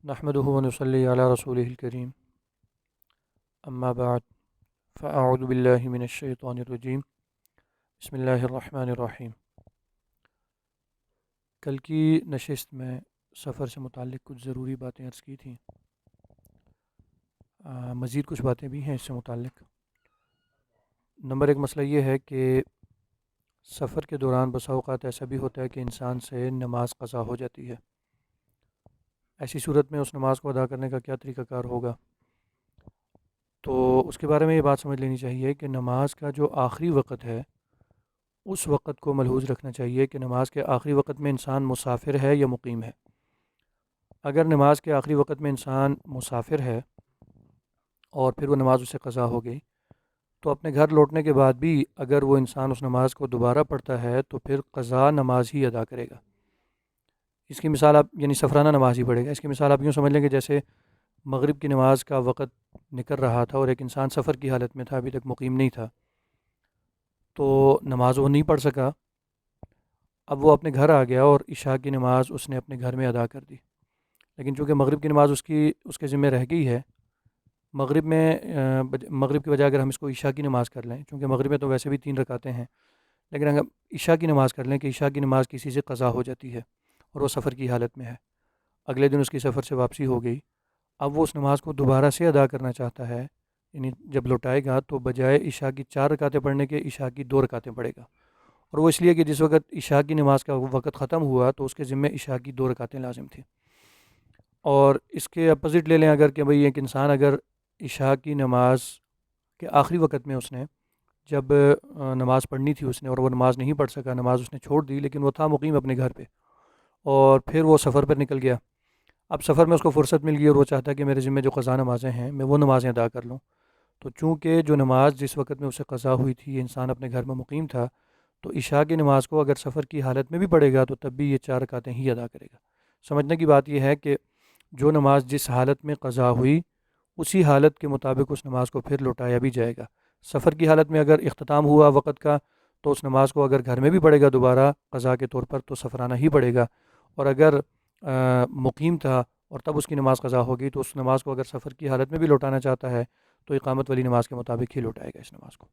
نحمده ونصلي على رسوله الكريم اما بعد فاعوذ بالله من الشیطان الرجیم بسم اللہ الرحمن الرحیم۔ کل کی نشست میں سفر سے متعلق کچھ ضروری باتیں عرض کی تھیں، مزید کچھ باتیں بھی ہیں اس سے متعلق۔ نمبر ایک مسئلہ یہ ہے کہ سفر کے دوران بسا اوقات ایسا بھی ہوتا ہے کہ انسان سے نماز قضا ہو جاتی ہے۔ ایسی صورت میں اس نماز کو ادا کرنے کا کیا طریقہ کار ہوگا؟ تو اس کے بارے میں یہ بات سمجھ لینی چاہیے کہ نماز کا جو آخری وقت ہے اس وقت کو ملحوظ رکھنا چاہیے کہ نماز کے آخری وقت میں انسان مسافر ہے یا مقیم ہے۔ اگر نماز کے آخری وقت میں انسان مسافر ہے اور پھر وہ نماز اسے قضا ہو گئی تو اپنے گھر لوٹنے کے بعد بھی اگر وہ انسان اس نماز کو دوبارہ پڑھتا ہے تو پھر قضا نماز ہی ادا کرے گا۔ اس کی مثال آپ یعنی سفرانہ نماز ہی پڑھے گا۔ اس کی مثال آپ یوں سمجھ لیں کہ جیسے مغرب کی نماز کا وقت نکل رہا تھا اور ایک انسان سفر کی حالت میں تھا، ابھی تک مقیم نہیں تھا، تو نماز وہ نہیں پڑھ سکا۔ اب وہ اپنے گھر آ گیا اور عشاء کی نماز اس نے اپنے گھر میں ادا کر دی، لیکن چونکہ مغرب کی نماز اس کے ذمہ رہ گئی ہے، مغرب کی بجائے اگر ہم اس کو عشاء کی نماز کر لیں، چونکہ مغرب میں تو ویسے بھی 3 رکعتیں ہیں، لیکن اگر عشاء کی نماز کر لیں کہ عشاء کی نماز کسی سے قضا ہو جاتی ہے اور وہ سفر کی حالت میں ہے، اگلے دن اس کی سفر سے واپسی ہو گئی، اب وہ اس نماز کو دوبارہ سے ادا کرنا چاہتا ہے، یعنی جب لوٹائے گا تو بجائے عشاء کی 4 رکعتیں پڑھنے کے عشاء کی 2 رکعتیں پڑھے گا، اور وہ اس لیے کہ جس وقت عشاء کی نماز کا وقت ختم ہوا تو اس کے ذمہ عشاء کی 2 رکعتیں لازم تھیں۔ اور اس کے اپوزٹ لے لیں اگر کہ بھئی ایک انسان اگر عشاء کی نماز کے آخری وقت میں اس نے جب نماز پڑھنی تھی اس نے اور وہ نماز نہیں پڑھ سکا، نماز اس نے چھوڑ دی، لیکن وہ تھا مقیم اپنے گھر پہ اور پھر وہ سفر پر نکل گیا۔ اب سفر میں اس کو فرصت مل گئی اور وہ چاہتا ہے کہ میرے ذمہ جو قضا نمازیں ہیں میں وہ نمازیں ادا کر لوں، تو چونکہ جو نماز جس وقت میں اسے قضا ہوئی تھی یہ انسان اپنے گھر میں مقیم تھا، تو عشاء کی نماز کو اگر سفر کی حالت میں بھی پڑھے گا تو تب بھی یہ 4 رکعتیں ہی ادا کرے گا۔ سمجھنے کی بات یہ ہے کہ جو نماز جس حالت میں قضا ہوئی اسی حالت کے مطابق اس نماز کو پھر لوٹایا بھی جائے گا۔ سفر کی حالت میں اگر اختتام ہوا وقت کا تو اس نماز کو اگر گھر میں بھی پڑھے گا دوبارہ قضا کے طور پر تو سفرانہ ہی پڑھے گا، اور اگر مقیم تھا اور تب اس کی نماز قضا ہوگی تو اس نماز کو اگر سفر کی حالت میں بھی لوٹانا چاہتا ہے تو اقامت والی نماز کے مطابق ہی لوٹائے گا اس نماز کو۔